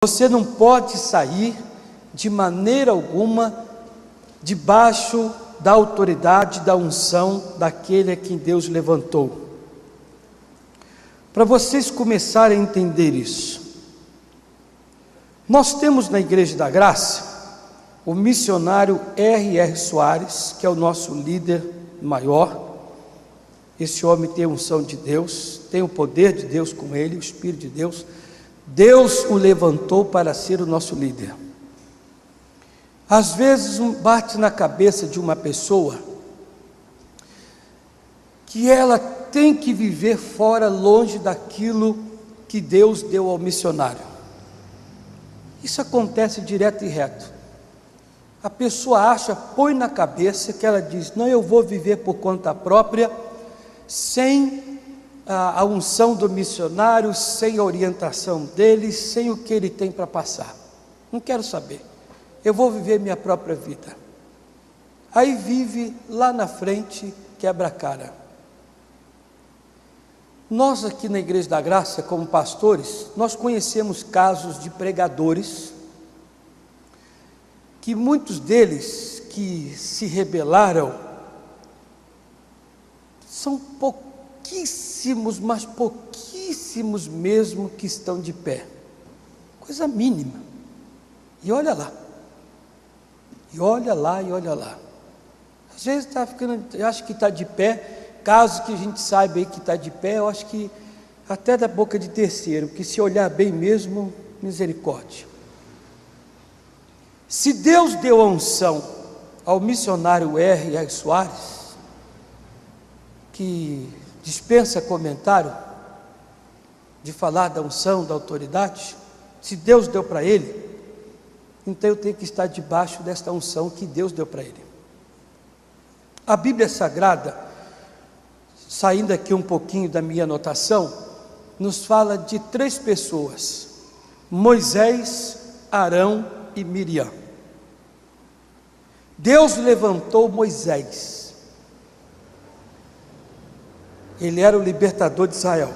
Você não pode sair de maneira alguma debaixo da autoridade, da unção daquele a quem Deus levantou. Para vocês começarem a entender isso, nós temos na Igreja da Graça o missionário R.R. Soares, que é o nosso líder maior. Esse homem tem a unção de Deus, tem o poder de Deus com ele, o Espírito de Deus. Deus o levantou para ser o nosso líder. Às vezes bate na cabeça de uma pessoa que ela tem que viver fora, longe daquilo que Deus deu ao missionário. Isso acontece direto e reto. A pessoa acha, põe na cabeça que ela diz: não, eu vou viver por conta própria, sem a unção do missionário, sem a orientação dele, sem o que ele tem para passar. Não quero saber, eu vou viver minha própria vida. Aí vive lá na frente, quebra a cara. Nós aqui na Igreja da Graça, como pastores, nós conhecemos casos de pregadores, que muitos deles que se rebelaram, são pouquíssimos, mas pouquíssimos mesmo que estão de pé, coisa mínima, e olha lá, e olha lá, e olha lá, às vezes está ficando, eu acho que está de pé, caso que a gente saiba aí que está de pé, eu acho que até da boca de terceiro, porque se olhar bem mesmo, misericórdia. Se Deus deu a unção ao missionário R.R. Soares, que dispensa comentário de falar da unção, da autoridade, se Deus deu para ele, então eu tenho que estar debaixo desta unção que Deus deu para ele. A Bíblia Sagrada, saindo aqui um pouquinho da minha anotação, nos fala de 3 pessoas: Moisés, Arão e Miriam. Deus levantou Moisés, ele era o libertador de Israel,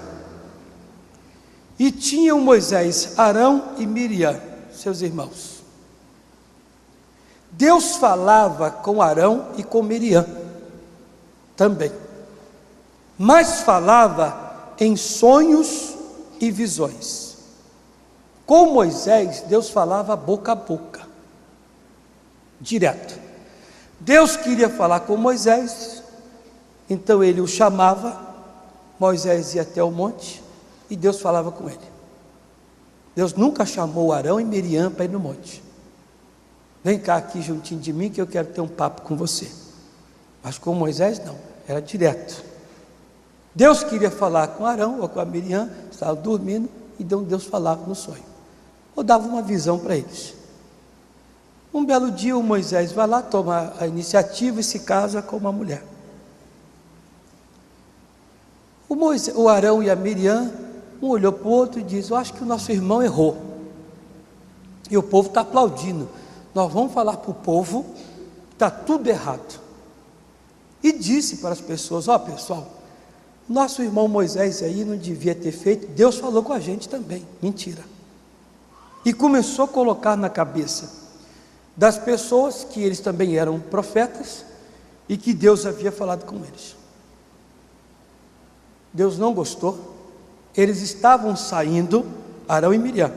e tinham Moisés, Arão e Miriam, seus irmãos. Deus falava com Arão e com Miriam também, mas falava em sonhos e visões. Com Moisés, Deus falava boca a boca, direto. Deus queria falar com Moisés, então ele o chamava, Moisés ia até o monte e Deus falava com ele. Deus nunca chamou Arão e Miriam para ir no monte: vem cá aqui juntinho de mim que eu quero ter um papo com você. Mas com Moisés não, era direto. Deus queria falar com Arão ou com a Miriam, estava dormindo, e Deus falava no sonho, ou dava uma visão para eles. Um belo dia o Moisés vai lá, toma a iniciativa e se casa com uma mulher. O Arão e a Miriam, um olhou para o outro e disse: eu acho que o nosso irmão errou, e o povo está aplaudindo, nós vamos falar para o povo que está tudo errado. E disse para as pessoas: ó pessoal, nosso irmão Moisés aí não devia ter feito, Deus falou com a gente também. Mentira. E começou a colocar na cabeça das pessoas que eles também eram profetas e que Deus havia falado com eles. Deus não gostou. Eles estavam saindo, Arão e Miriam,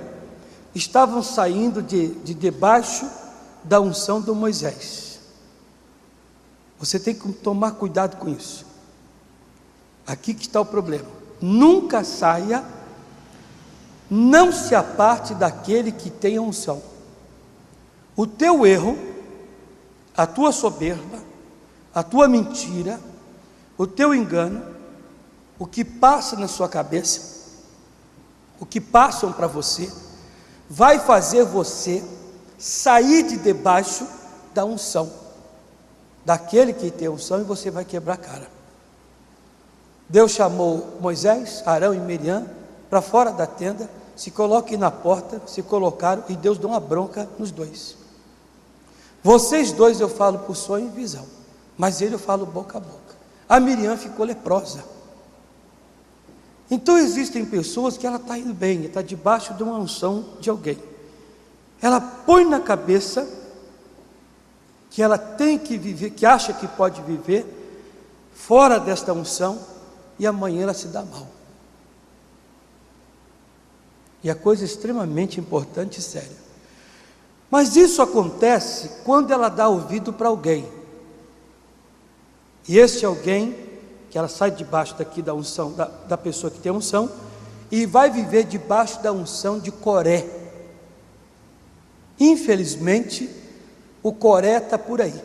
estavam saindo de debaixo da unção do Moisés. Você tem que tomar cuidado com isso. Aqui que está o problema: nunca saia, não se aparte daquele que tem a unção. O teu erro, a tua soberba, a tua mentira, o teu engano, o que passa na sua cabeça, o que passam para você, vai fazer você sair de debaixo da unção, daquele que tem a unção, e você vai quebrar a cara. Deus chamou Moisés, Arão e Miriam para fora da tenda, se coloquem na porta, se colocaram, e Deus deu uma bronca nos dois. Vocês dois eu falo por sonho e visão, mas ele eu falo boca a boca. A Miriam ficou leprosa. Então existem pessoas que ela está indo bem, está debaixo de uma unção de alguém, ela põe na cabeça que ela tem que viver, que acha que pode viver fora desta unção, e amanhã ela se dá mal. E a coisa é extremamente importante e séria. Mas isso acontece quando ela dá ouvido para alguém. E esse alguém, que ela sai debaixo daqui da unção, da pessoa que tem unção, e vai viver debaixo da unção de Coré. Infelizmente, o Coré está por aí,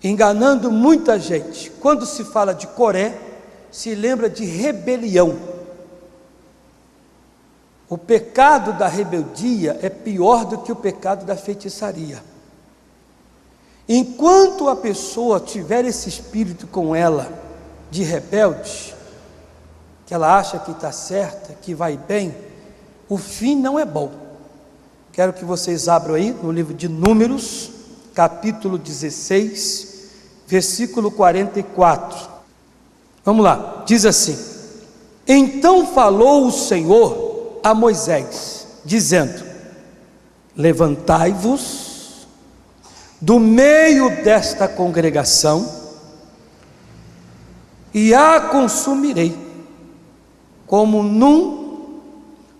enganando muita gente. Quando se fala de Coré, se lembra de rebelião. O pecado da rebeldia é pior do que o pecado da feitiçaria. Enquanto a pessoa tiver esse espírito com ela, de rebelde, que ela acha que está certa, que vai bem, o fim não é bom. Quero que vocês abram aí no livro de Números, capítulo 16, versículo 44. Vamos lá, diz assim: então falou o Senhor a Moisés, dizendo: levantai-vos do meio desta congregação, e a consumirei, como num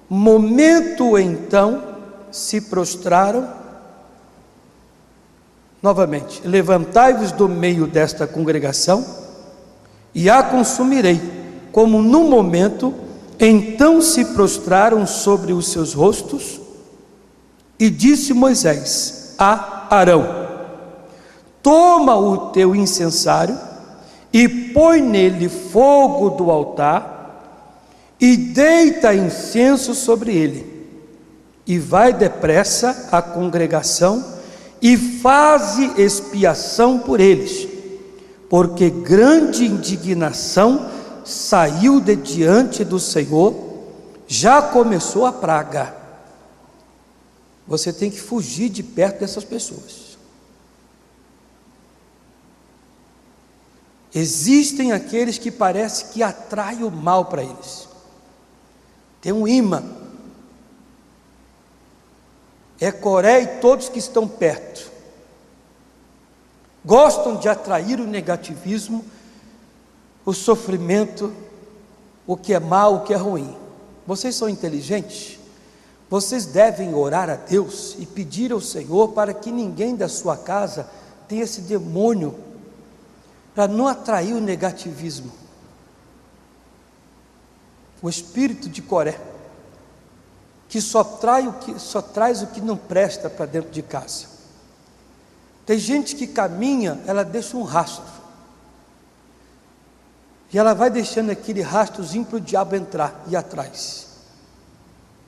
momento. Então se prostraram, novamente, levantai-vos do meio desta congregação, e a consumirei, como num momento. Então se prostraram sobre os seus rostos, e disse Moisés a Arão: toma o teu incensário e põe nele fogo do altar, e deita incenso sobre ele, e vai depressa à congregação, e faze expiação por eles, porque grande indignação saiu de diante do Senhor, já começou a praga. Você tem que fugir de perto dessas pessoas. Existem aqueles que parece que atraem o mal para eles. Tem um imã. É Coré e todos que estão perto. Gostam de atrair o negativismo, o sofrimento, o que é mal, o que é ruim. Vocês são inteligentes? Vocês devem orar a Deus e pedir ao Senhor para que ninguém da sua casa tenha esse demônio, para não atrair o negativismo. O espírito de Coré, que só traz o que não presta para dentro de casa. Tem gente que caminha, ela deixa um rastro, e ela vai deixando aquele rastrozinho para o diabo entrar e ir atrás.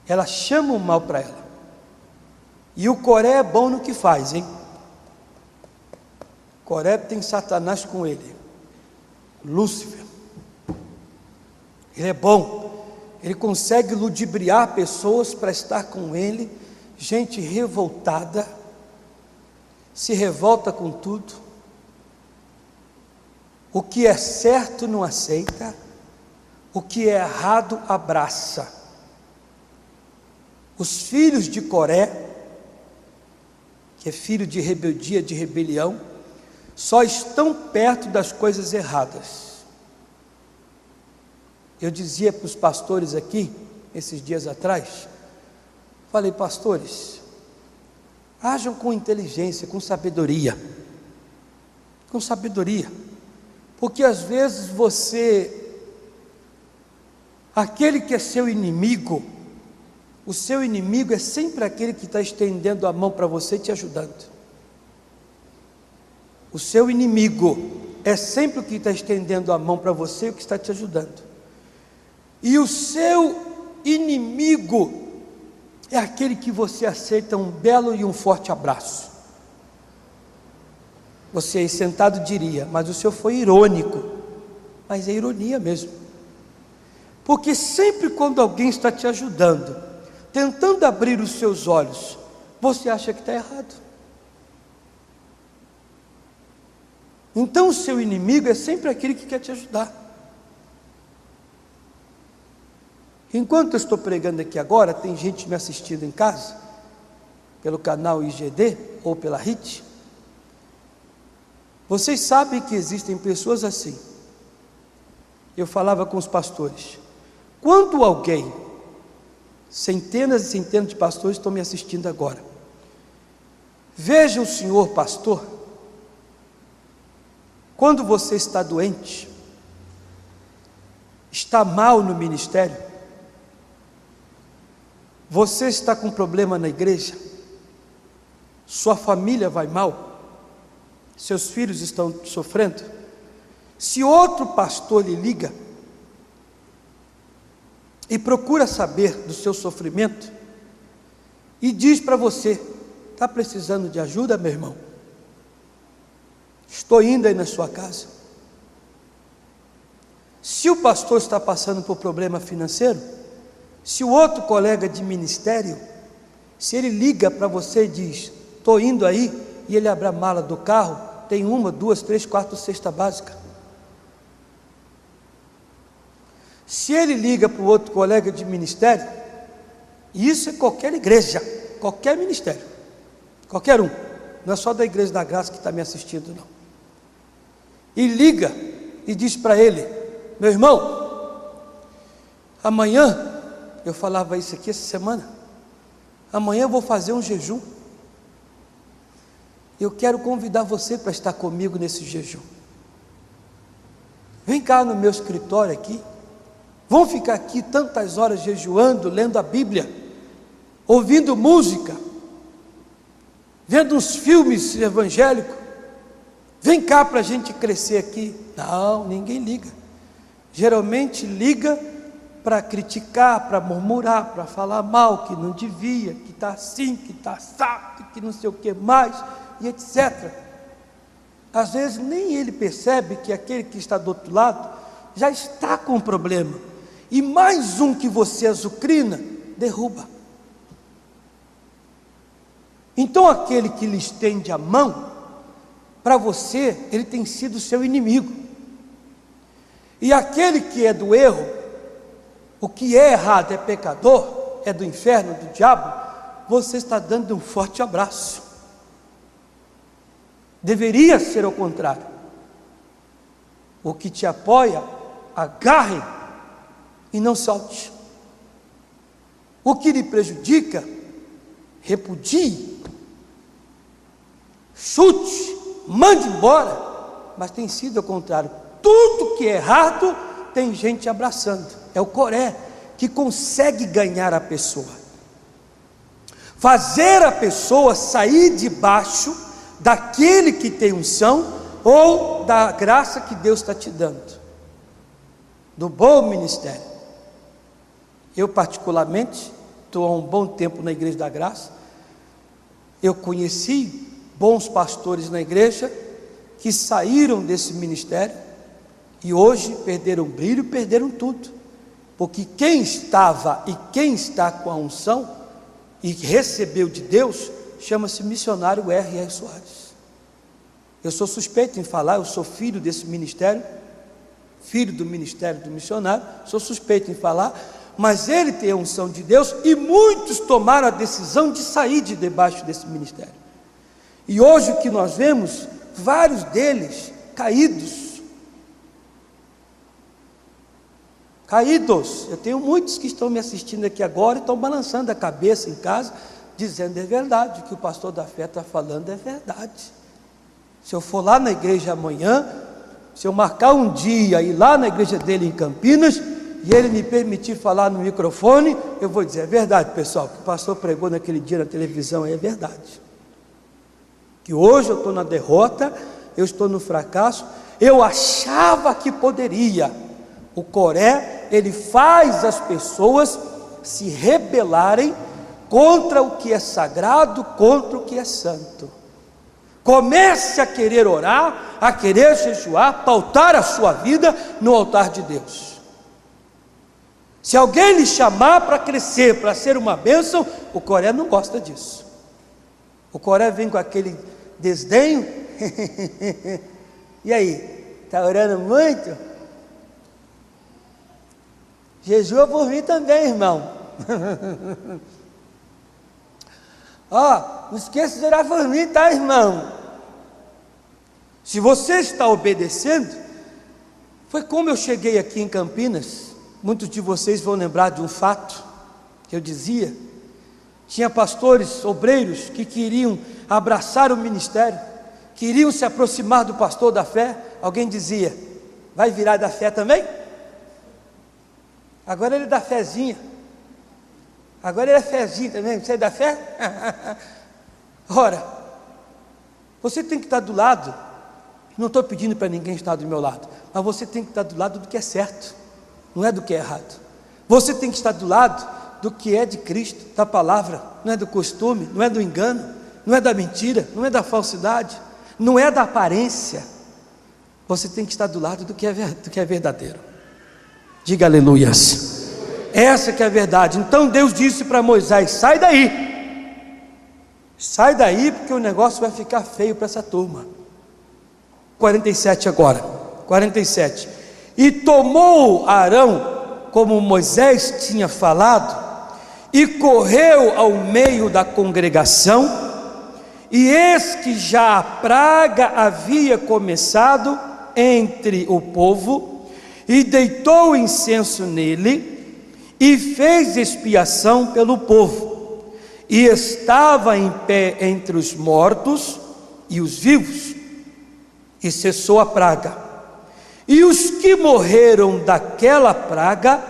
Ela chama o mal para ela. E o Coré é bom no que faz, hein? Coré tem Satanás com ele, Lúcifer. Ele é bom, ele consegue ludibriar pessoas para estar com ele. Gente revoltada, se revolta com tudo. O que é certo não aceita, o que é errado abraça. Os filhos de Coré, que é filho de rebeldia, de rebelião, só estão perto das coisas erradas. Eu dizia para os pastores aqui, esses dias atrás, falei: pastores, ajam com inteligência, com sabedoria, porque às vezes aquele que é seu inimigo, o seu inimigo é sempre aquele que está estendendo a mão para você e te ajudando. O seu inimigo é sempre o que está estendendo a mão para você e o que está te ajudando. E o seu inimigo é aquele que você aceita um belo e um forte abraço. Você aí sentado diria: mas o senhor foi irônico. Mas é ironia mesmo. Porque sempre quando alguém está te ajudando, tentando abrir os seus olhos, você acha que está errado. Então o seu inimigo é sempre aquele que quer te ajudar. Enquanto eu estou pregando aqui agora, tem gente me assistindo em casa, pelo canal IGD ou pela RIT. Vocês sabem que existem pessoas assim. Eu falava com os pastores, quando alguém, centenas e centenas de pastores estão me assistindo agora, veja o senhor pastor, quando você está doente, está mal no ministério, você está com problema na igreja, sua família vai mal, seus filhos estão sofrendo, se outro pastor lhe liga e procura saber do seu sofrimento e diz para você, está precisando de ajuda, meu irmão? Estou indo aí na sua casa. Se o pastor está passando por problema financeiro, se o outro colega de ministério, se ele liga para você e diz, estou indo aí, e ele abre a mala do carro, tem 1, 2, 3, 4 cesta básica. Se ele liga para o outro colega de ministério, e isso é qualquer igreja, qualquer ministério, qualquer um, não é só da Igreja da Graça que está me assistindo não, e liga e diz para ele, meu irmão, amanhã, eu falava isso aqui essa semana, amanhã eu vou fazer um jejum, eu quero convidar você para estar comigo nesse jejum, vem cá no meu escritório aqui, vão ficar aqui tantas horas jejuando, lendo a Bíblia, ouvindo música, vendo uns filmes evangélicos, vem cá para a gente crescer aqui. Não, ninguém liga, geralmente liga para criticar, para murmurar, para falar mal, que não devia, que está assim, que está assado, que não sei o que mais, e etc. Às vezes nem ele percebe que aquele que está do outro lado já está com um problema, e mais um que você azucrina, derruba. Então aquele que lhe estende a mão, para você, ele tem sido seu inimigo, e aquele que é do erro, o que é errado é pecador, é do inferno, do diabo, você está dando um forte abraço. Deveria ser ao contrário, o que te apoia, agarre e não solte, o que lhe prejudica, repudie, chute, mande embora, mas tem sido ao contrário, tudo que é errado, tem gente abraçando, é o Coré, que consegue ganhar a pessoa, fazer a pessoa sair debaixo daquele que tem unção, ou da graça que Deus está te dando, do bom ministério. Eu particularmente, estou há um bom tempo na Igreja da Graça, eu conheci bons pastores na igreja, que saíram desse ministério, e hoje perderam o brilho, perderam tudo, porque quem estava e quem está com a unção, e recebeu de Deus, chama-se missionário R.R. Soares. Eu sou suspeito em falar, eu sou filho desse ministério, filho do ministério do missionário, sou suspeito em falar, mas ele tem a unção de Deus, e muitos tomaram a decisão de sair de debaixo desse ministério, e hoje o que nós vemos, vários deles caídos, eu tenho muitos que estão me assistindo aqui agora, e estão balançando a cabeça em casa, dizendo, é verdade, o que o pastor da fé está falando é verdade, se eu for lá na igreja amanhã, se eu marcar um dia, ir lá na igreja dele em Campinas, e ele me permitir falar no microfone, eu vou dizer, é verdade pessoal, o que o pastor pregou naquele dia na televisão é verdade, que hoje eu estou na derrota, eu estou no fracasso, eu achava que poderia. O Coré, ele faz as pessoas se rebelarem contra o que é sagrado, contra o que é santo. Comece a querer orar, a querer jejuar, pautar a sua vida no altar de Deus. Se alguém lhe chamar para crescer, para ser uma bênção, o Coré não gosta disso. O Coré vem com aquele desdenho, e aí, está orando muito? Jejua por mim também, irmão. Não esqueça de orar por mim, tá, irmão? Se você está obedecendo, foi como eu cheguei aqui em Campinas. Muitos de vocês vão lembrar de um fato que eu dizia. Tinha pastores, obreiros que queriam abraçar o ministério, queriam se aproximar do pastor da fé. Alguém dizia: vai virar da fé também? Agora ele é da fezinha. Agora ele é fezinho também. Você é da fé? Ora, você tem que estar do lado. Não estou pedindo para ninguém estar do meu lado, mas você tem que estar do lado do que é certo, não é do que é errado. Você tem que estar do lado do que é de Cristo, da palavra, não é do costume, não é do engano, não é da mentira, não é da falsidade, não é da aparência. Você tem que estar do lado do que é verdadeiro. Diga aleluias. Essa que é a verdade. Então Deus disse para Moisés: sai daí, porque o negócio vai ficar feio para essa turma. 47 agora, 47. E tomou Arão, como Moisés tinha falado, e correu ao meio da congregação, e eis que já a praga havia começado entre o povo, e deitou incenso nele, e fez expiação pelo povo, e estava em pé entre os mortos e os vivos, e cessou a praga. E os que morreram daquela praga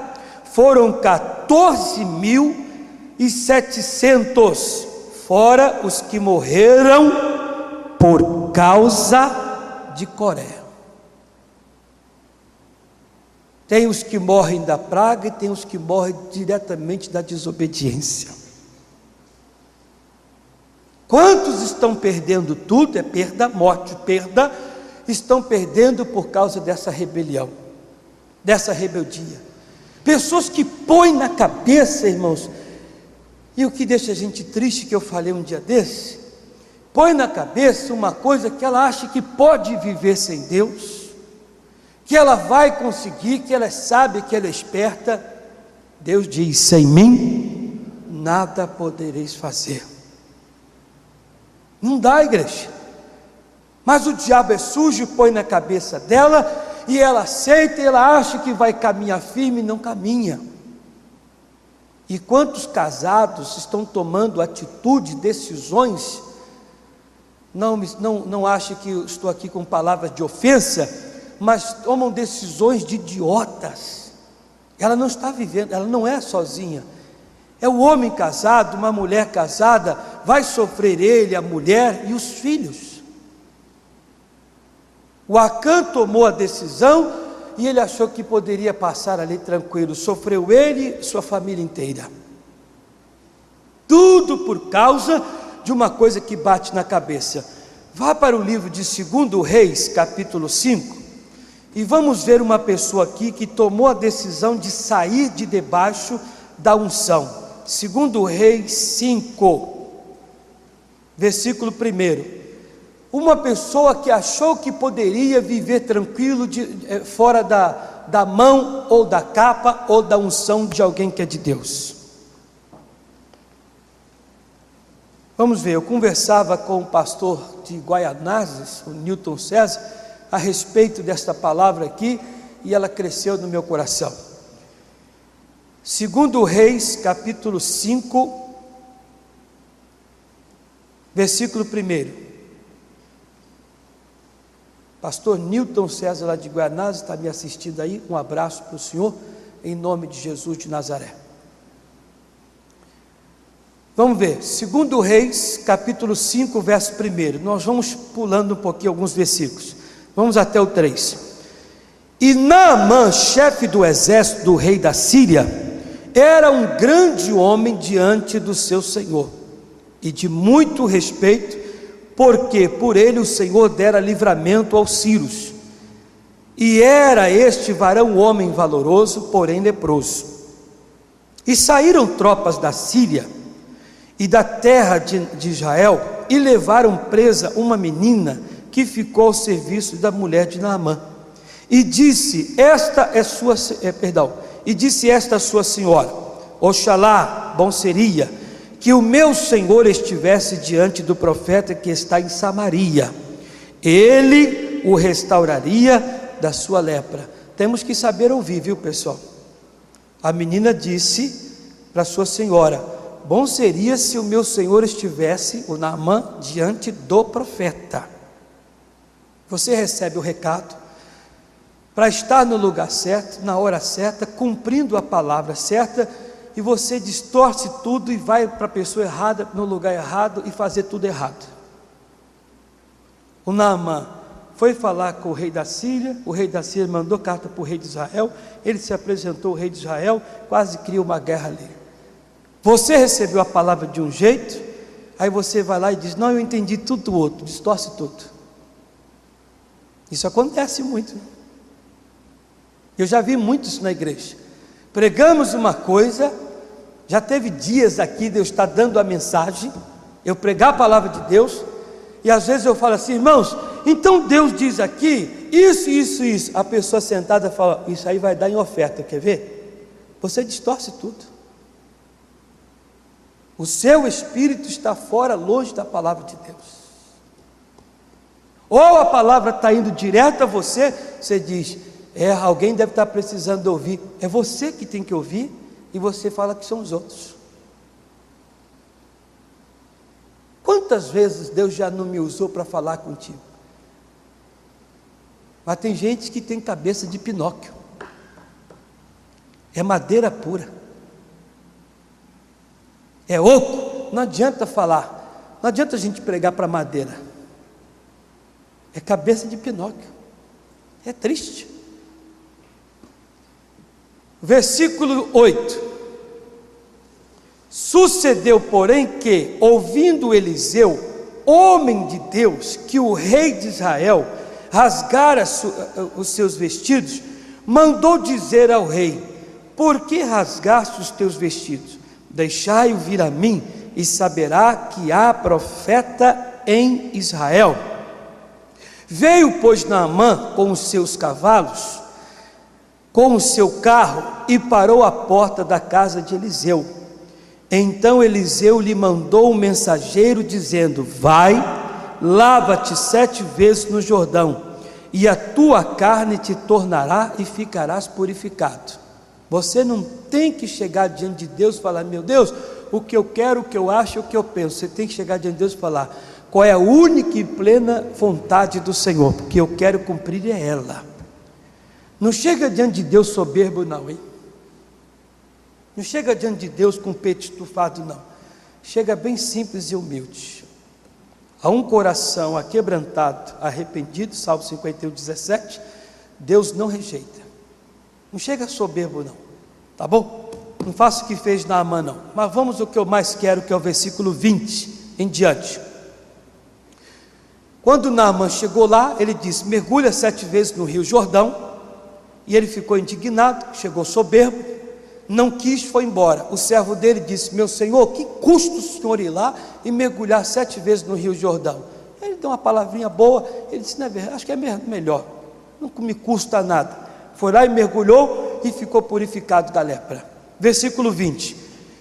foram 14.700, fora os que morreram por causa de Coré. Tem os que morrem da praga e tem os que morrem diretamente da desobediência. Quantos estão perdendo tudo? É perda, morte, perda. Estão perdendo por causa dessa rebelião, dessa rebeldia. Pessoas que põem na cabeça, irmãos, e o que deixa a gente triste, que eu falei um dia desse, põe na cabeça uma coisa que ela acha que pode viver sem Deus, que ela vai conseguir, que ela sabe, que ela é esperta. Deus diz: sem mim nada podereis fazer. Não dá, igreja. Mas o diabo é sujo e põe na cabeça dela, e ela aceita, e ela acha que vai caminhar firme, e não caminha. E quantos casados estão tomando atitude, decisões, não ache que eu estou aqui com palavras de ofensa, mas tomam decisões de idiotas. Ela não está vivendo, ela não é sozinha. É o homem casado, uma mulher casada, vai sofrer ele, a mulher e os filhos. O Acã tomou a decisão e ele achou que poderia passar ali tranquilo. Sofreu ele e sua família inteira. Tudo por causa de uma coisa que bate na cabeça. Vá para o livro de 2 Reis, capítulo 5, e vamos ver uma pessoa aqui que tomou a decisão de sair de debaixo da unção. 2 Reis 5, versículo 1. Uma pessoa que achou que poderia viver tranquilo fora da mão ou da capa ou da unção de alguém que é de Deus. Vamos ver, eu conversava com o pastor de Guaianazes, o Newton César, a respeito desta palavra aqui, e ela cresceu no meu coração. 2 Reis, capítulo 5, versículo 1. Pastor Newton César, lá de Guaianazes, está me assistindo aí. Um abraço para o senhor, em nome de Jesus de Nazaré. Vamos ver, 2 Reis, capítulo 5, verso 1. Nós vamos pulando um pouquinho alguns versículos. Vamos até o 3. E Naamã, chefe do exército do rei da Síria, era um grande homem diante do seu senhor, e de muito respeito, porque por ele o Senhor dera livramento aos sírios. E era este varão homem valoroso, porém leproso. E saíram tropas da Síria e da terra de Israel, e levaram presa uma menina que ficou ao serviço da mulher de Naamã. E disse esta sua senhora: Oxalá, bom seria que o meu senhor estivesse diante do profeta que está em Samaria, ele o restauraria da sua lepra. Temos que saber ouvir, viu, pessoal? A menina disse para sua senhora: bom seria se o meu senhor estivesse, o Naamã, diante do profeta. Você recebe o recado para estar no lugar certo, na hora certa, cumprindo a palavra certa, e você distorce tudo e vai para a pessoa errada, no lugar errado, e fazer tudo errado. O Naamã foi falar com o rei da Síria, o rei da Síria mandou carta para o rei de Israel, ele se apresentou ao rei de Israel, quase criou uma guerra ali. Você recebeu a palavra de um jeito, aí você vai lá e diz: não, eu entendi tudo do outro, distorce tudo. Isso acontece muito, né? Eu já vi muito isso na igreja. Pregamos uma coisa, já teve dias aqui de eu estar dando a mensagem, eu pregar a palavra de Deus, e às vezes eu falo assim: irmãos, então Deus diz aqui, isso, isso, isso. A pessoa sentada fala: isso aí vai dar em oferta, quer ver? Você distorce tudo. O seu espírito está fora, longe da palavra de Deus. Ou a palavra está indo direto a você, você diz: alguém deve estar precisando ouvir. É você que tem que ouvir, e você fala que são os outros. Quantas vezes Deus já não me usou para falar contigo? Mas tem gente que tem cabeça de Pinóquio, é madeira pura, é oco. Não adianta falar, não adianta a gente pregar para madeira, é cabeça de Pinóquio, é triste. Versículo 8: sucedeu, porém, que, ouvindo Eliseu, homem de Deus, que o rei de Israel rasgara os seus vestidos, mandou dizer ao rei: por que rasgaste os teus vestidos? Deixai-o vir a mim, e saberá que há profeta em Israel. Veio, pois, Naamã com os seus cavalos, com o seu carro, e parou à porta da casa de Eliseu. Então Eliseu lhe mandou um mensageiro, dizendo: vai, lava-te 7 vezes no Jordão, e a tua carne te tornará e ficarás purificado. Você não tem que chegar diante de Deus e falar: meu Deus, o que eu quero, o que eu acho, o que eu penso. Você tem que chegar diante de Deus e falar: qual é a única e plena vontade do Senhor, porque eu quero cumprir é ela. Não chega diante de Deus soberbo não, hein? Não chega diante de Deus com o peito estufado não. Chega bem simples e humilde. A um coração aquebrantado, arrependido, Salmo 51:17, Deus não rejeita. Não chega soberbo não, tá bom? Não faça o que fez Naamã não. Mas vamos ao que eu mais quero, que é o versículo 20 em diante. Quando Naamã chegou lá, ele disse: mergulha 7 vezes no rio Jordão. E ele ficou indignado, chegou soberbo, não quis, foi embora. O servo dele disse: meu senhor, que custa o senhor ir lá e mergulhar 7 vezes no rio Jordão? Ele deu uma palavrinha boa, ele disse: não é verdade, acho que é melhor, não me custa nada. Foi lá e mergulhou e ficou purificado da lepra. Versículo 20,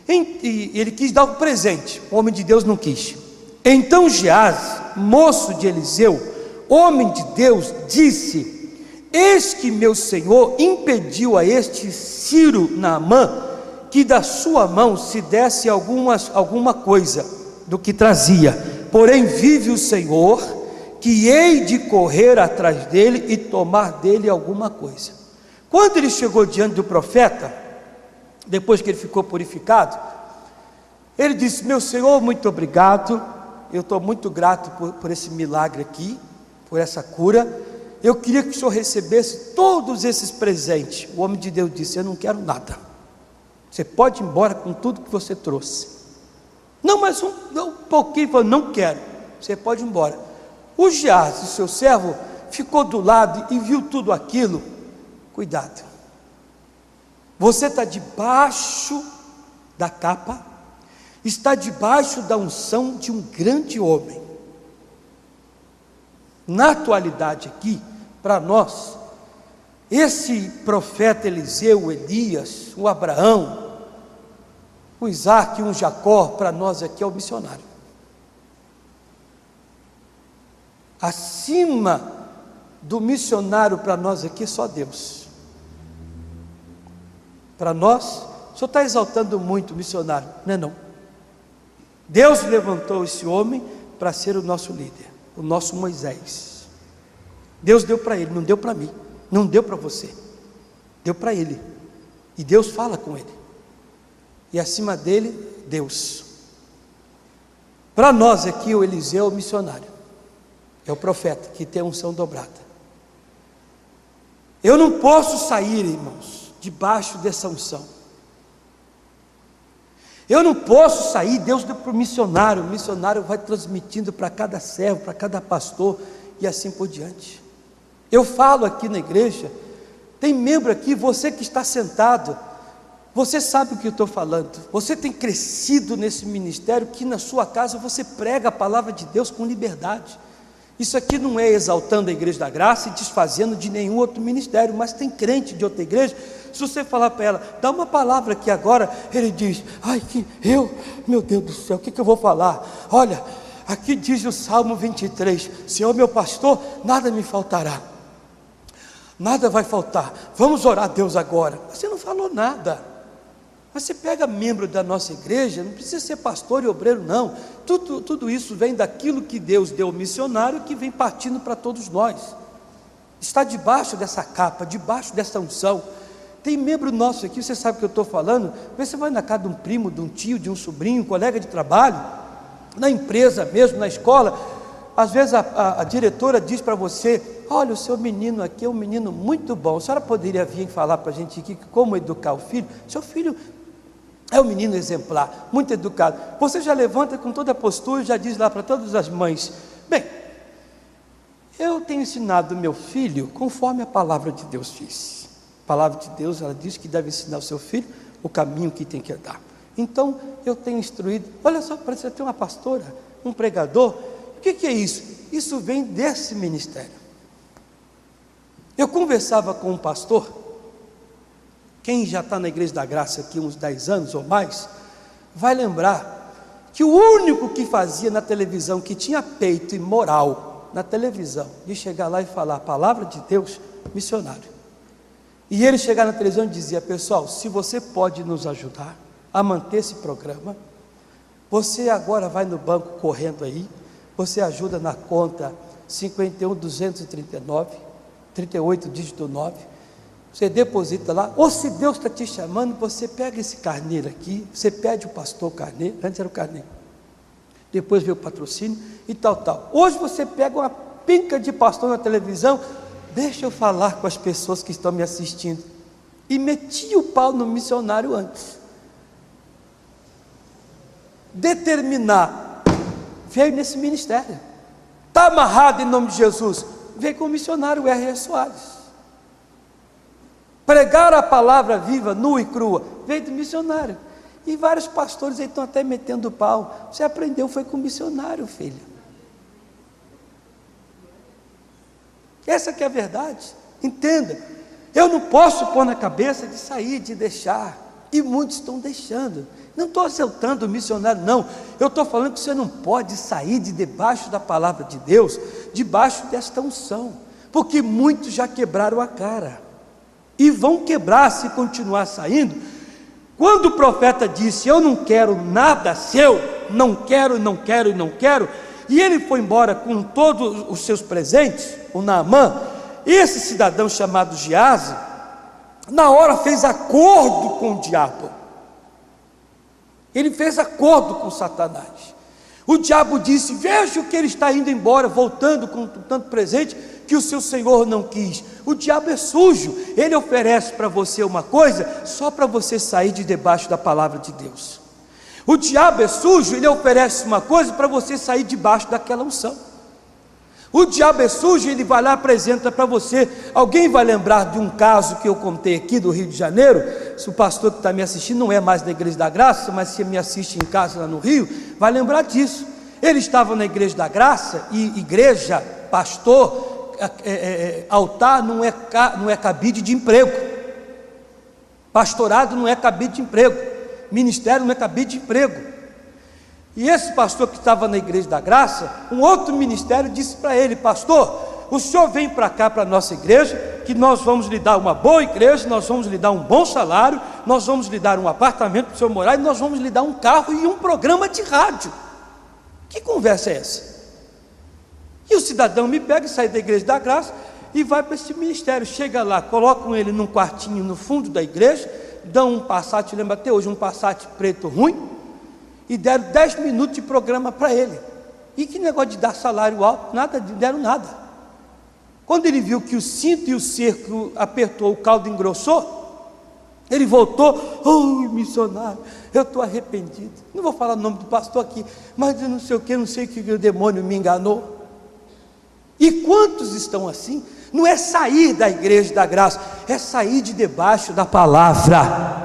ele quis dar um presente, o homem de Deus não quis. Então Geazi, moço de Eliseu, homem de Deus, disse: eis que meu senhor impediu a este Ciro Naamã que da sua mão se desse alguma coisa do que trazia. Porém vive o Senhor, que hei de correr atrás dele e tomar dele alguma coisa. Quando ele chegou diante do profeta, depois que ele ficou purificado, ele disse: meu senhor, muito obrigado, eu estou muito grato por esse milagre aqui, por essa cura. Eu queria que o senhor recebesse todos esses presentes. O homem de Deus disse: eu não quero nada, você pode ir embora com tudo que você trouxe. Não, mas um pouquinho. Falou: não quero, você pode ir embora. O Geazi, seu servo, ficou do lado e viu tudo aquilo. Cuidado, você está debaixo da capa, está debaixo da unção de um grande homem. Na atualidade aqui, para nós, esse profeta Eliseu, Elias, o Abraão, um Isaac, um Jacó, para nós aqui é o missionário. Acima do missionário para nós aqui, só Deus. Para nós, o senhor está exaltando muito o missionário, não é não? Deus levantou esse homem para ser o nosso líder, o nosso Moisés. Deus deu para ele, não deu para mim, não deu para você, deu para ele. E Deus fala com ele. E acima dele, Deus. Para nós aqui, o Eliseu é o missionário, é o profeta que tem a unção dobrada. Eu não posso sair, irmãos, debaixo dessa unção. Eu não posso sair, Deus deu para o missionário vai transmitindo para cada servo, para cada pastor e assim por diante. Eu falo aqui na igreja, tem membro aqui, você que está sentado, você sabe o que eu estou falando, você tem crescido nesse ministério, que na sua casa você prega a palavra de Deus com liberdade. Isso aqui não é exaltando a Igreja da Graça e desfazendo de nenhum outro ministério, mas tem crente de outra igreja, se você falar para ela, dá uma palavra aqui agora, ele diz, meu Deus do céu, o que eu vou falar? Olha, aqui diz o Salmo 23, Senhor meu pastor, nada me faltará, nada vai faltar, vamos orar a Deus agora. Você não falou nada. Mas você pega membro da nossa igreja, não precisa ser pastor e obreiro não, tudo isso vem daquilo que Deus deu ao missionário, que vem partindo para todos nós, está debaixo dessa capa, debaixo dessa unção. Tem membro nosso aqui, você sabe o que eu estou falando, você vai na casa de um primo, de um tio, de um sobrinho, um colega de trabalho, na empresa mesmo, na escola, às vezes a diretora diz para você, olha, o seu menino aqui é um menino muito bom, a senhora poderia vir falar para a gente aqui como educar o filho? Seu filho é um menino exemplar, muito educado. Você já levanta com toda a postura e já diz lá para todas as mães, bem, eu tenho ensinado meu filho conforme a palavra de Deus diz. A palavra de Deus, ela diz que deve ensinar o seu filho o caminho que tem que andar. Então, eu tenho instruído, olha só, parece ter uma pastora, um pregador. O que é isso? Isso vem desse ministério. Eu conversava com um pastor, quem já está na Igreja da Graça aqui uns 10 anos ou mais, vai lembrar que o único que fazia na televisão, que tinha peito e moral na televisão, de chegar lá e falar a palavra de Deus, missionário. E ele chegar na televisão e dizia, pessoal, se você pode nos ajudar a manter esse programa, você agora vai no banco correndo aí, você ajuda na conta 51.239, 38 dígito 9, você deposita lá, ou se Deus está te chamando, você pega esse carneiro aqui, você pede o pastor carneiro, antes era o carneiro, depois veio o patrocínio e tal. Hoje você pega uma pinca de pastor na televisão, deixa eu falar com as pessoas que estão me assistindo, e metia o pau no missionário antes. Determinar, veio nesse ministério, está amarrado em nome de Jesus, veio com o missionário R.R. Soares. Pregar a palavra viva, nua e crua, veio do missionário. E vários pastores aí estão até metendo pau. Você aprendeu, foi com o missionário, filho. Essa que é a verdade. Entenda, eu não posso pôr na cabeça de sair, de deixar. E muitos estão deixando. Não estou exaltando o missionário, não. Eu estou falando que você não pode sair de debaixo da palavra de Deus, debaixo desta unção. Porque muitos já quebraram a cara. E vão quebrar se continuar saindo. Quando o profeta disse, eu não quero nada seu, não quero, e ele foi embora com todos os seus presentes, o Naamã, esse cidadão chamado Geazi, na hora fez acordo com o diabo. Ele fez acordo com Satanás. O diabo disse, veja que ele está indo embora, voltando com tanto presente, que o seu Senhor não quis. O diabo é sujo, ele oferece para você uma coisa, só para você sair de debaixo da palavra de Deus. O diabo é sujo, ele oferece uma coisa para você sair debaixo daquela unção. O diabo é sujo, ele vai lá e apresenta para você. Alguém vai lembrar de um caso que eu contei aqui do Rio de Janeiro? Se o pastor que está me assistindo não é mais da Igreja da Graça, mas se me assiste em casa lá no Rio, vai lembrar disso. Ele estava na Igreja da Graça, e igreja, pastor, altar não é cabide de emprego, pastorado não é cabide de emprego, ministério não é cabide de emprego. E esse pastor que estava na Igreja da Graça, um outro ministério disse para ele: pastor, o senhor vem para cá, para a nossa igreja, que nós vamos lhe dar uma boa igreja, nós vamos lhe dar um bom salário, nós vamos lhe dar um apartamento para o senhor morar, e nós vamos lhe dar um carro e um programa de rádio. Que conversa é essa? E o cidadão me pega e sai da Igreja da Graça e vai para esse ministério. Chega lá, colocam ele num quartinho no fundo da igreja, dão um Passat, lembra até hoje, um Passat preto ruim, e deram 10 minutos de programa para ele. E que negócio de dar salário alto? Nada, deram nada. Quando ele viu que o cinto e o cerco apertou, o caldo engrossou, ele voltou: oi, missionário, eu estou arrependido. Não vou falar o nome do pastor aqui, mas eu não sei o que, não sei o que o demônio me enganou. E quantos estão assim? Não é sair da Igreja da Graça, é sair de debaixo da palavra.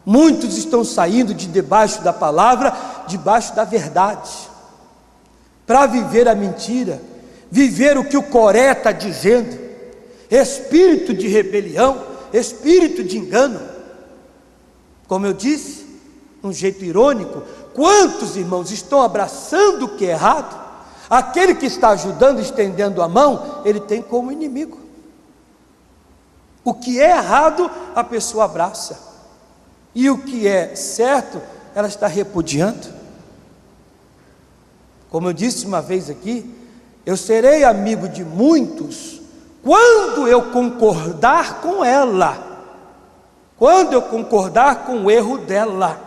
Muitos estão saindo de debaixo da palavra, debaixo da verdade, para viver a mentira, viver o que o Coré está dizendo, espírito de rebelião, espírito de engano. Como eu disse, um jeito irônico, quantos irmãos estão abraçando o que é errado? Aquele que está ajudando, estendendo a mão, ele tem como inimigo. O que é errado, a pessoa abraça, e o que é certo, ela está repudiando. Como eu disse uma vez aqui, eu serei amigo de muitos quando eu concordar com ela, quando eu concordar com o erro dela,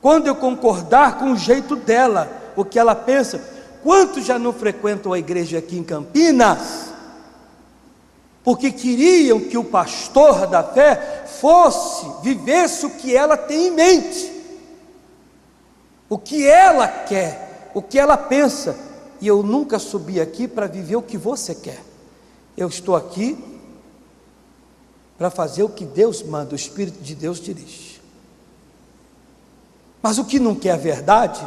quando eu concordar com o jeito dela, o que ela pensa. Quantos já não frequentam a igreja aqui em Campinas, porque queriam que o pastor da fé vivesse o que ela tem em mente, o que ela quer, o que ela pensa. E eu nunca subi aqui para viver o que você quer. Eu estou aqui para fazer o que Deus manda, o Espírito de Deus dirige. Mas o que não quer a verdade,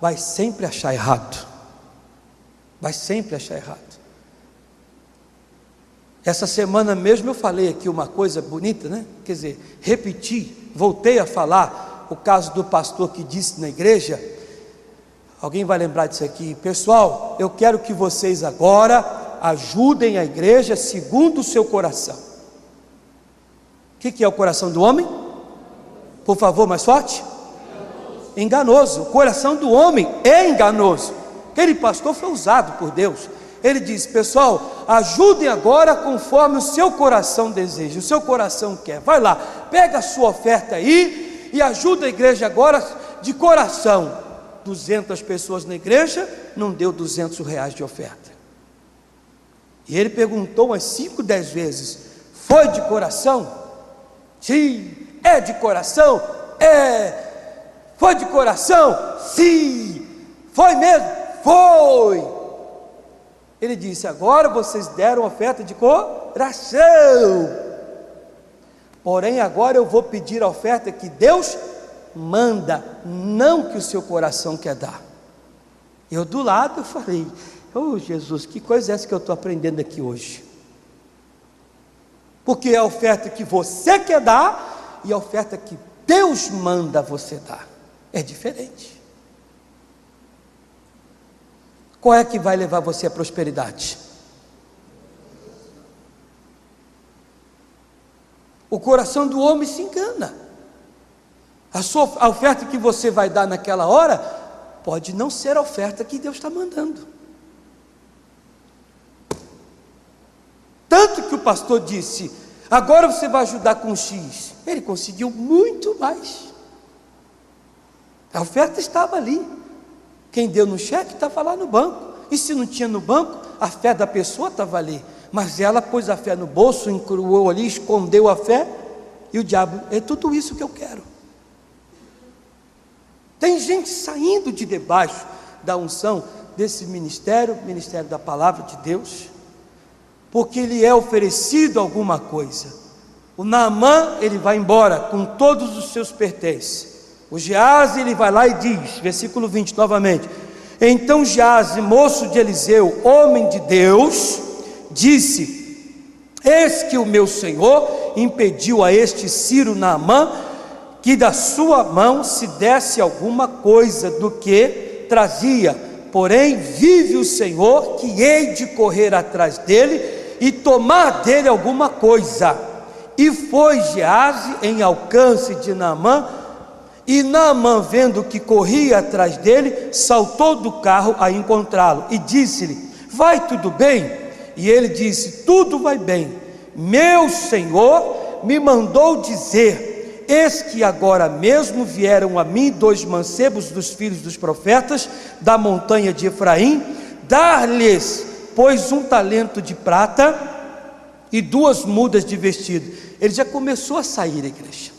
vai sempre achar errado. Vai sempre achar errado. Essa semana mesmo eu falei aqui uma coisa bonita, né? Quer dizer, repeti, voltei a falar o caso do pastor que disse na igreja. Alguém vai lembrar disso aqui? Pessoal, eu quero que vocês agora ajudem a igreja segundo o seu coração. O que é o coração do homem? Por favor, mais forte. Enganoso. O coração do homem é enganoso. Aquele pastor foi usado por Deus. Ele disse: pessoal, ajudem agora conforme o seu coração deseja, o seu coração quer. Vai lá, pega a sua oferta aí e ajuda a igreja agora de coração. 200 pessoas na igreja, não deu R$200 de oferta. E ele perguntou umas 5, 10 vezes: foi de coração? Sim. É de coração? É. Foi de coração? Sim. Foi mesmo? Foi. Ele disse: agora vocês deram oferta de coração, porém agora eu vou pedir a oferta que Deus manda, não que o seu coração quer dar. Eu do lado eu falei: oh Jesus, que coisa é essa que eu estou aprendendo aqui hoje? Porque é a oferta que você quer dar e a oferta que Deus manda você dar é diferente. Qual é que vai levar você à prosperidade? O coração do homem se engana. A oferta que você vai dar naquela hora pode não ser a oferta que Deus está mandando. Tanto que o pastor disse: agora você vai ajudar com X. Ele conseguiu muito mais. A oferta estava ali. Quem deu no cheque estava lá no banco. E se não tinha no banco, a fé da pessoa estava ali. Mas ela pôs a fé no bolso, encruou ali, escondeu a fé. E o diabo: é tudo isso que eu quero. Tem gente saindo de debaixo da unção desse ministério, ministério da palavra de Deus, porque lhe é oferecido alguma coisa. O Naamã, ele vai embora com todos os seus pertences. O Geazi, ele vai lá e diz, versículo 20 novamente: então Geazi, moço de Eliseu, homem de Deus, disse: eis que o meu senhor impediu a este Ciro Naamã que da sua mão se desse alguma coisa do que trazia. Porém, vive o Senhor, que hei de correr atrás dele e tomar dele alguma coisa. E foi Geazi em alcance de Naamã, e Naamã, vendo que corria atrás dele, saltou do carro a encontrá-lo, e disse-lhe: vai tudo bem? E ele disse: tudo vai bem. Meu Senhor me mandou dizer: eis que agora mesmo vieram a mim 2 mancebos dos filhos dos profetas da montanha de Efraim, dar-lhes, pois, 1 talento de prata e 2 mudas de vestido. Ele já começou a sair, igreja.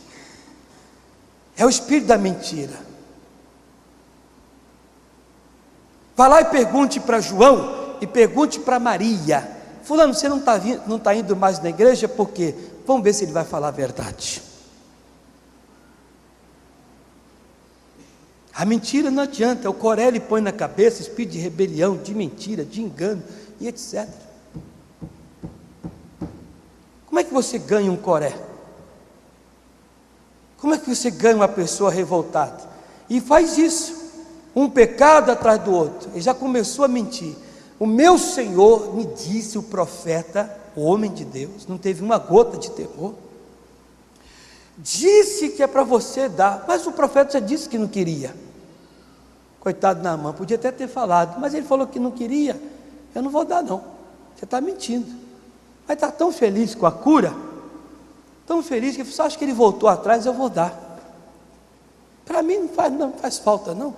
É o espírito da mentira. Vá lá e pergunte para João e pergunte para Maria: fulano, você não está indo mais na igreja, por quê? Vamos ver se ele vai falar a verdade. A mentira não adianta, o coré ele põe na cabeça espírito de rebelião, de mentira, de engano e etc. Como é que você ganha um coré? Como é que você ganha uma pessoa revoltada? E faz isso, um pecado atrás do outro. Ele já começou a mentir. O meu Senhor me disse, o profeta, o homem de Deus, não teve uma gota de temor, disse que é para você dar, mas o profeta já disse que não queria. Coitado de Naamã, podia até ter falado, mas ele falou que não queria. Eu não vou dar não, você está mentindo. Mas está tão feliz com a cura, tão feliz, que só acho que ele voltou atrás, eu vou dar. Para mim não faz falta não.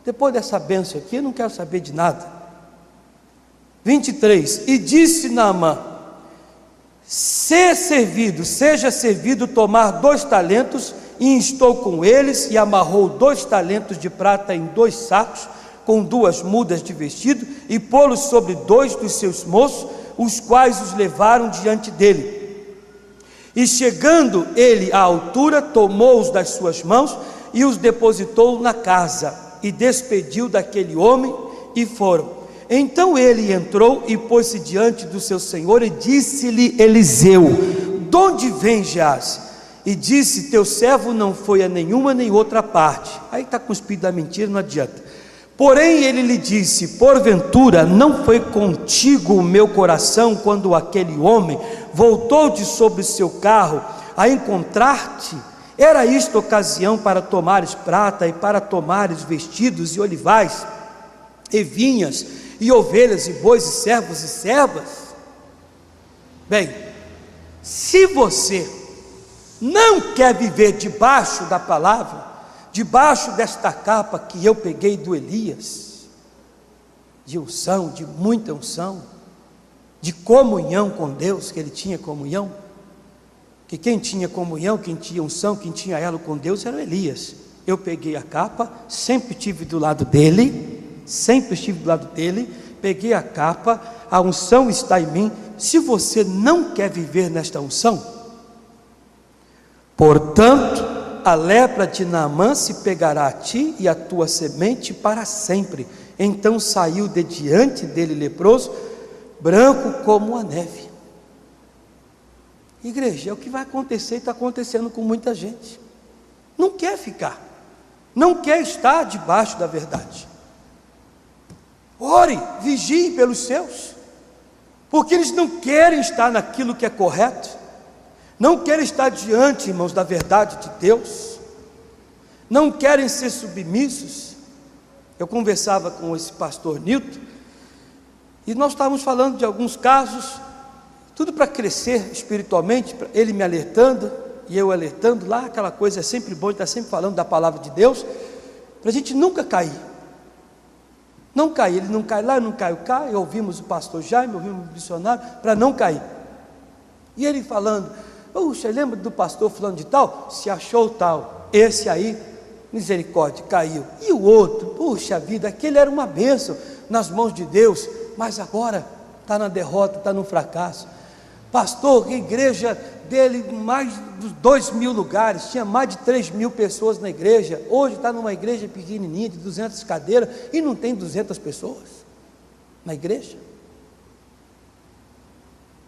Depois dessa bênção aqui, eu não quero saber de nada. 23, e disse Naamã: seja servido tomar 2 talentos, e instou com eles, e amarrou 2 talentos de prata em 2 sacos, com 2 mudas de vestido, e pô-los sobre 2 dos seus moços, os quais os levaram diante dele. E chegando ele à altura, tomou-os das suas mãos, e os depositou na casa, e despediu daquele homem, e foram. Então ele entrou e pôs-se diante do seu senhor, e disse-lhe Eliseu: de onde vem Geazi? E disse: teu servo não foi a nenhuma nem outra parte. Aí está com o espírito da mentira, não adianta. Porém ele lhe disse: porventura não foi contigo o meu coração, quando aquele homem voltou de sobre o seu carro a encontrar-te? Era isto ocasião para tomares prata, e para tomares vestidos e olivais, e vinhas, e ovelhas, e bois, e servos e servas? Bem, se você não quer viver debaixo da palavra, debaixo desta capa que eu peguei do Elias, de unção, de muita unção, de comunhão com Deus, que ele tinha comunhão, que quem tinha comunhão, quem tinha unção, quem tinha elo com Deus era o Elias. Eu peguei a capa, sempre estive do lado dele, peguei a capa, a unção está em mim. Se você não quer viver nesta unção, portanto, a lepra de Naamã se pegará a ti e a tua semente para sempre. Então saiu de diante dele leproso, branco como a neve. Igreja, é o que vai acontecer e está acontecendo com muita gente. Não quer ficar, não quer estar debaixo da verdade. Ore, vigie pelos seus, porque eles não querem estar naquilo que é correto, não querem estar diante, irmãos, da verdade de Deus, não querem ser submissos. Eu conversava com esse pastor Nilton, e nós estávamos falando de alguns casos, tudo para crescer espiritualmente, ele me alertando, e eu alertando lá, aquela coisa é sempre bom, estar sempre falando da palavra de Deus, para a gente nunca cair. Não cair, ele não cai lá, não cai cá, e ouvimos o pastor Jaime, ouvimos o missionário, para não cair. E ele falando: puxa, lembra do pastor fulano de tal? Se achou tal, esse aí, misericórdia, caiu. E o outro, puxa vida, aquele era uma bênção nas mãos de Deus, mas agora está na derrota, está no fracasso. Pastor, a igreja dele, mais de 2.000 lugares, tinha mais de 3.000 pessoas na igreja, hoje está numa igreja pequenininha, de 200 cadeiras, e não tem 200 pessoas na igreja.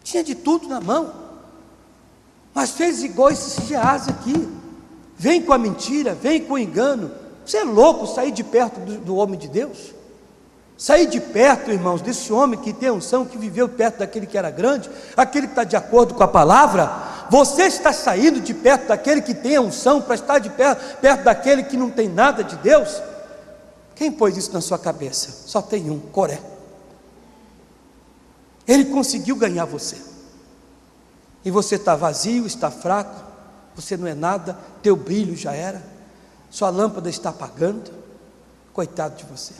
Tinha de tudo na mão, mas fez igual esse Geazi aqui, vem com a mentira, vem com o engano. Você é louco sair de perto do homem de Deus? Sair de perto, irmãos, desse homem que tem unção, que viveu perto daquele que era grande, aquele que está de acordo com a palavra. Você está saindo de perto daquele que tem a unção para estar de perto daquele que não tem nada de Deus? Quem pôs isso na sua cabeça? Só tem um, Coré. Ele conseguiu ganhar você. E você está vazio, está fraco, você não é nada, teu brilho já era, sua lâmpada está apagando. Coitado de você.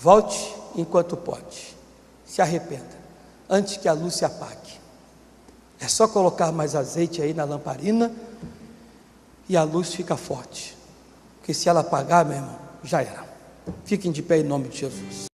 Volte enquanto pode, se arrependa, antes que a luz se apague. É só colocar mais azeite aí na lamparina e a luz fica forte, porque se ela apagar, meu irmão, já era. Fiquem de pé em nome de Jesus.